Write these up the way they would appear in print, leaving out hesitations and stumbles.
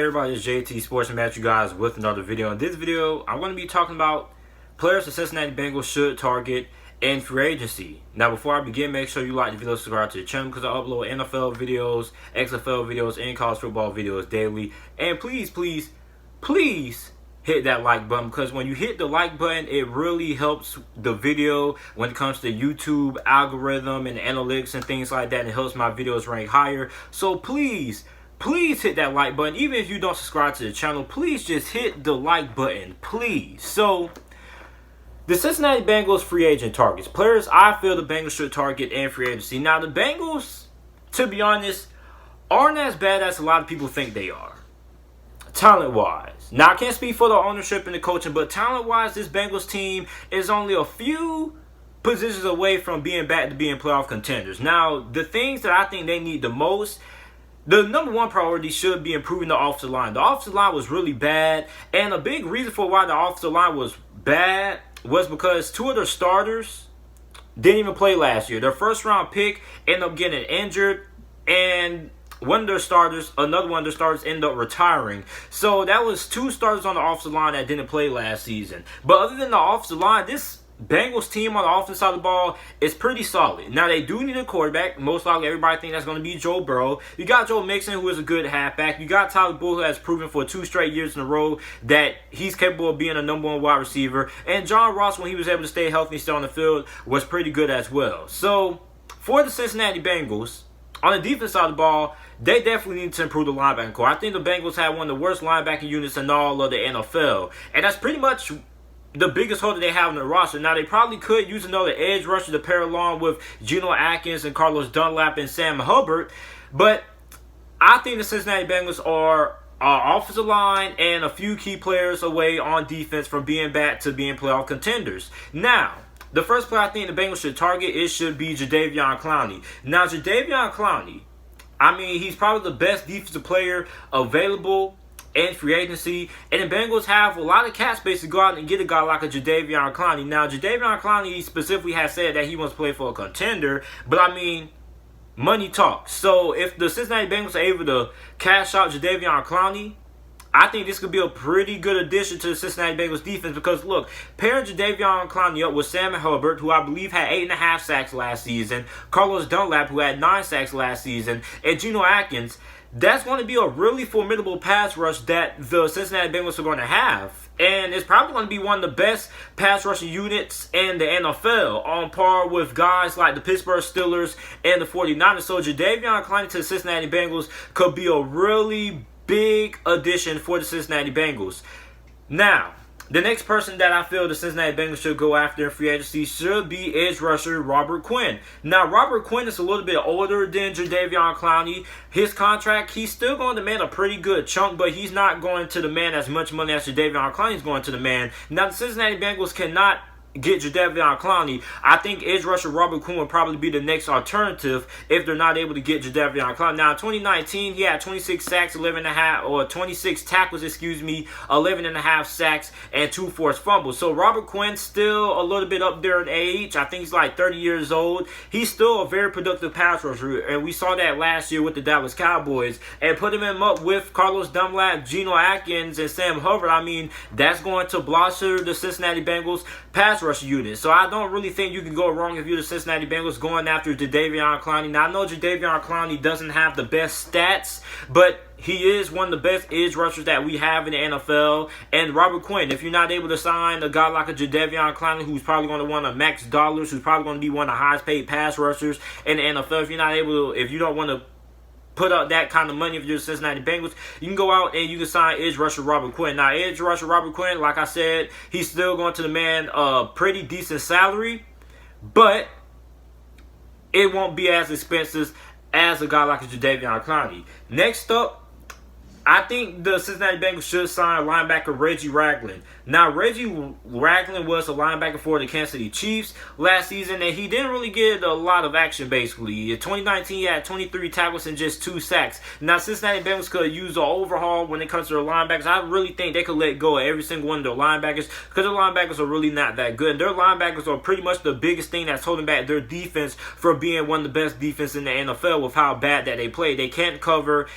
everybody, it's JT Sports Match, you guys, with another video. In this video, I'm going to be talking about players the Cincinnati Bengals should target in free agency. Now, before I begin, make sure you like the video, subscribe to the channel, because I upload NFL videos, XFL videos, and college football videos daily. And please hit that like button, because when you hit the like button, it really helps the video when it comes to YouTube algorithm and analytics and things like that, and it helps my videos rank higher. So please hit that like button. Even if you don't subscribe to the channel, please just hit the like button, please. So, the Cincinnati Bengals free agent targets. Players I feel the Bengals should target in free agency. Now, the Bengals, to be honest, aren't as bad as a lot of people think they are, talent-wise. Now, I can't speak for the ownership and the coaching, but talent-wise, this Bengals team is only a few positions away from being back to being playoff contenders. Now, the things that I think they need the most, the number one priority should be improving the offensive line. The offensive line was really bad, and a big reason for why the offensive line was bad was because two of their starters didn't even play last year. Their first-round pick ended up getting injured, and another one of their starters ended up retiring. So that was two starters on the offensive line that didn't play last season. But other than the offensive line, this Bengals team on the offensive side of the ball is pretty solid. Now, they do need a quarterback. Most likely, everybody thinks that's going to be Joe Burrow. You got Joe Mixon, who is a good halfback. You got Tyler Poole, who has proven for 2 straight years in a row that he's capable of being a number 1 wide receiver. And John Ross, when he was able to stay healthy and stay on the field, was pretty good as well. So, for the Cincinnati Bengals, on the defense side of the ball, they definitely need to improve the linebacking core. I think the Bengals have one of the worst linebacking units in all of the NFL. And that's pretty much the biggest hole that they have in the roster. Now, they probably could use another edge rusher to pair along with Geno Atkins and Carlos Dunlap and Sam Hubbard. But I think the Cincinnati Bengals are offensive line and a few key players away on defense from being back to being playoff contenders. Now, the first player I think the Bengals should target, it should be Jadeveon Clowney. Now, Jadeveon Clowney, I mean, he's probably the best defensive player available in free agency, and the Bengals have a lot of cap space to go out and get a guy like a Jadeveon Clowney. Now, Jadeveon Clowney specifically has said that he wants to play for a contender, but I mean, money talks. So if the Cincinnati Bengals are able to cash out Jadeveon Clowney, I think this could be a pretty good addition to the Cincinnati Bengals defense, because look, pairing Jadeveon Clowney up with Sam Hubbard, who I believe had 8.5 sacks last season, Carlos Dunlap, who had 9 sacks last season, and Geno Atkins, that's going to be a really formidable pass rush that the Cincinnati Bengals are going to have. And it's probably going to be one of the best pass rushing units in the NFL, on par with guys like the Pittsburgh Steelers and the 49ers. So Jadeveon Clowney to the Cincinnati Bengals could be a really big addition for the Cincinnati Bengals. Now, the next person that I feel the Cincinnati Bengals should go after in free agency should be edge rusher Robert Quinn. Now, Robert Quinn is a little bit older than Jadeveon Clowney. His contract, he's still going to demand a pretty good chunk, but he's not going to demand as much money as Jadeveon Clowney is going to demand. Now, the Cincinnati Bengals cannot get Jadeveon Clowney. I think edge rusher Robert Quinn would probably be the next alternative if they're not able to get Jadeveon Clowney. Now, in 2019, he had 26 sacks, 26 tackles, 11.5 sacks, and 2 forced fumbles. So Robert Quinn still a little bit up there in age. I think he's like 30 years old. He's still a very productive pass rusher, and we saw that last year with the Dallas Cowboys. And putting him up with Carlos Dunlap, Geno Atkins, and Sam Hubbard, I mean, that's going to bolster the Cincinnati Bengals pass rush unit. So I don't really think you can go wrong if you're the Cincinnati Bengals going after Jadeveon Clowney. Now, I know Jadeveon Clowney doesn't have the best stats, but he is one of the best edge rushers that we have in the NFL. And Robert Quinn, if you're not able to sign a guy like a Jadeveon Clowney, who's probably going to want to max dollars, who's probably going to be one of the highest paid pass rushers in the NFL, if you don't want to put up that kind of money if you're the Cincinnati Bengals, you can go out and you can sign edge rusher Robert Quinn. Now, edge rusher Robert Quinn, like I said, he's still going to demand a pretty decent salary, but it won't be as expensive as a guy like a Jadeveon Clowney. Next up, I think the Cincinnati Bengals should sign linebacker Reggie Ragland. Now, Reggie Ragland was a linebacker for the Kansas City Chiefs last season, and he didn't really get a lot of action, basically. In 2019, he had 23 tackles and just 2 sacks. Now, Cincinnati Bengals could use an overhaul when it comes to their linebackers. I really think they could let go of every single one of their linebackers, because their linebackers are really not that good. Their linebackers are pretty much the biggest thing that's holding back their defense from being one of the best defenses in the NFL with how bad that they play. They can't cover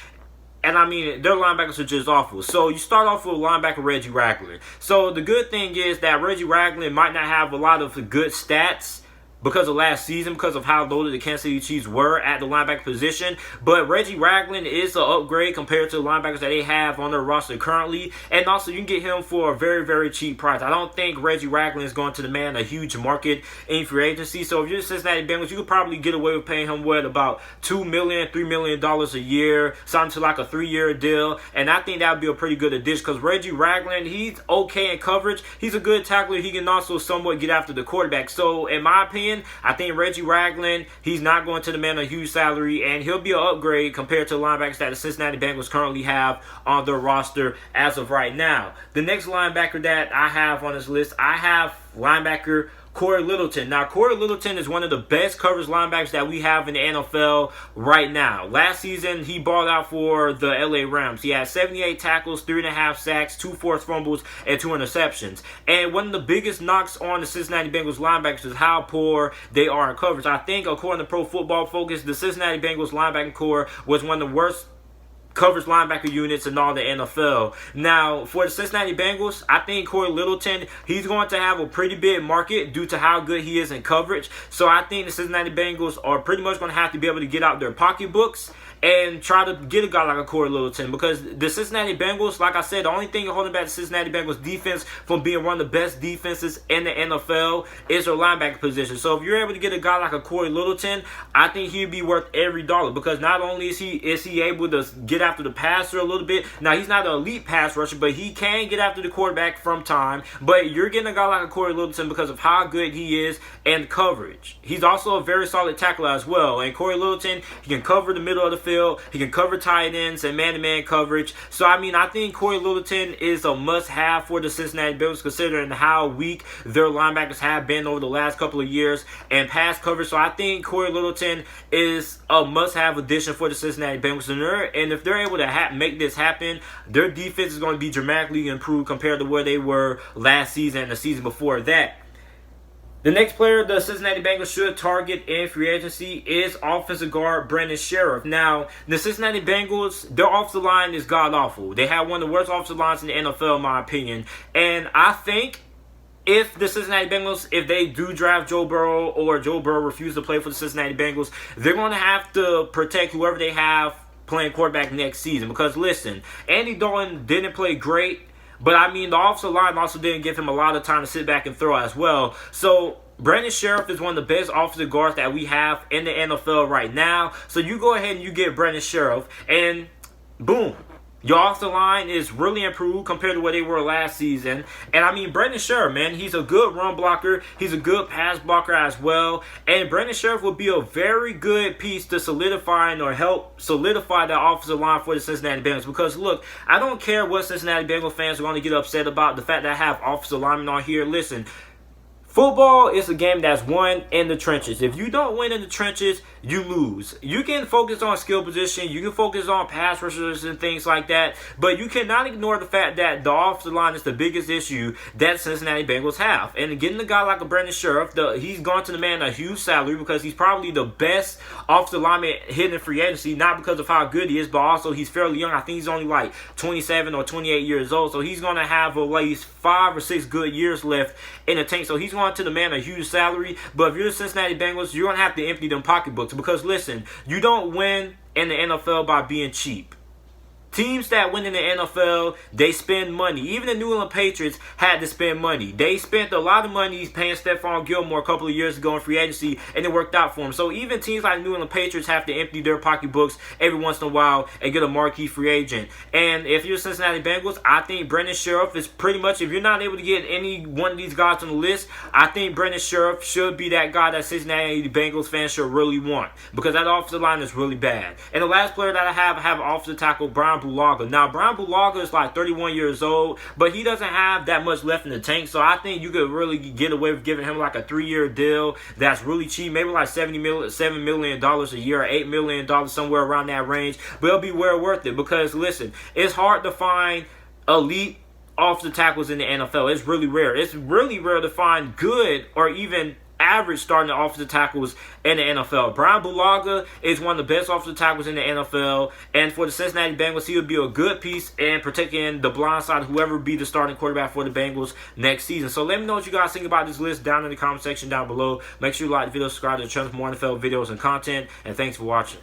And I mean, their linebackers are just awful. So you start off with linebacker Reggie Ragland. So the good thing is that Reggie Ragland might not have a lot of good stats because of last season, because of how loaded the Kansas City Chiefs were at the linebacker position. But Reggie Ragland is an upgrade compared to the linebackers that they have on their roster currently. And also, you can get him for a very, very cheap price. I don't think Reggie Ragland is going to demand a huge market in free agency. So if you're the Cincinnati Bengals, you could probably get away with paying him, about $2 million, $3 million a year, something to like a 3-year deal. And I think that would be a pretty good addition because Reggie Ragland, he's okay in coverage. He's a good tackler. He can also somewhat get after the quarterback. So in my opinion, I think Reggie Ragland, he's not going to demand a huge salary, and he'll be an upgrade compared to the linebackers that the Cincinnati Bengals currently have on their roster as of right now. The next linebacker that I have on this list, I have linebacker Corey Littleton. Now, Corey Littleton is one of the best coverage linebackers that we have in the NFL right now. Last season, he balled out for the LA Rams. He had 78 tackles, 3.5 sacks, 2 forced fumbles, and 2 interceptions. And one of the biggest knocks on the Cincinnati Bengals linebackers is how poor they are in coverage. I think, according to Pro Football Focus, the Cincinnati Bengals linebacking core was one of the worst coverage linebacker units in all the NFL. Now, for the Cincinnati Bengals, I think Corey Littleton, he's going to have a pretty big market due to how good he is in coverage. So I think the Cincinnati Bengals are pretty much going to have to be able to get out their pocketbooks and try to get a guy like a Corey Littleton, because the Cincinnati Bengals, like I said, the only thing holding back the Cincinnati Bengals defense from being one of the best defenses in the NFL is their linebacker position. So if you're able to get a guy like a Corey Littleton, I think he'd be worth every dollar, because not only is he able to get after the passer a little bit. Now, he's not an elite pass rusher, but he can get after the quarterback from time. But you're getting a guy like a Corey Littleton because of how good he is and coverage. He's also a very solid tackler as well. And Corey Littleton, he can cover the middle of the field. He can cover tight ends and man-to-man coverage. So, I mean, I think Corey Littleton is a must-have for the Cincinnati Bengals, considering how weak their linebackers have been over the last couple of years and pass coverage. So, I think Corey Littleton is a must-have addition for the Cincinnati Bengals. And if they're able to make this happen, their defense is going to be dramatically improved compared to where they were last season and the season before that. The next player the Cincinnati Bengals should target in free agency is offensive guard Brandon Sheriff. Now, the Cincinnati Bengals, their offensive line is god-awful. They have one of the worst offensive lines in the NFL, in my opinion. And I think if the Cincinnati Bengals, if they do draft Joe Burrow, or Joe Burrow refuses to play for the Cincinnati Bengals, they're going to have to protect whoever they have playing quarterback next season. Because, listen, Andy Dalton didn't play great, but, I mean, the offensive line also didn't give him a lot of time to sit back and throw as well. So, Brandon Sheriff is one of the best offensive guards that we have in the NFL right now. So, you go ahead and you get Brandon Sheriff, and boom. Your offensive line is really improved compared to where they were last season. And I mean, Brandon Sheriff, man, he's a good run blocker. He's a good pass blocker as well. And Brandon Sheriff will be a very good piece to solidifying or help solidify that offensive line for the Cincinnati Bengals. Because, look, I don't care what Cincinnati Bengals fans are going to get upset about the fact that I have offensive linemen on here. Listen, football is a game that's won in the trenches. If you don't win in the trenches, you lose. You can focus on skill position. You can focus on pass rushers and things like that. But you cannot ignore the fact that the offensive line is the biggest issue that Cincinnati Bengals have. And getting a guy like a Brandon Sheriff, he's going to demand a huge salary because he's probably the best offensive lineman hitting in free agency. Not because of how good he is, but also he's fairly young. I think he's only like 27 or 28 years old. So he's going to have at least 5 or 6 good years left in the tank. So he's going to demand a huge salary. But if you're the Cincinnati Bengals, you're going to have to empty them pocketbooks. Because, listen, you don't win in the NFL by being cheap. Teams that win in the NFL, they spend money. Even the New England Patriots had to spend money. They spent a lot of money paying Stephon Gilmore a couple of years ago in free agency, and it worked out for them. So even teams like New England Patriots have to empty their pocketbooks every once in a while and get a marquee free agent. And if you're Cincinnati Bengals, I think Brandon Sheriff is pretty much, if you're not able to get any one of these guys on the list, I think Brandon Sheriff should be that guy that Cincinnati Bengals fans should really want, because that offensive line is really bad. And the last player that I have offensive tackle, Brian Bulaga. Now, Brian Bulaga is like 31 years old, but he doesn't have that much left in the tank, so I think you could really get away with giving him like a 3-year deal that's really cheap, maybe like $7 million a year, or $8 million, somewhere around that range, but it'll be well worth it, because, listen, it's hard to find elite offensive tackles in the NFL. It's really rare. It's really rare to find good or even average starting offensive tackles in the NFL. Brian Bulaga is one of the best offensive tackles in the NFL, and for the Cincinnati Bengals, he would be a good piece in protecting the blind side, whoever be the starting quarterback for the Bengals next season. So let me know what you guys think about this list down in the comment section down below. Make sure you like the video, subscribe to the channel for more NFL videos and content, and thanks for watching.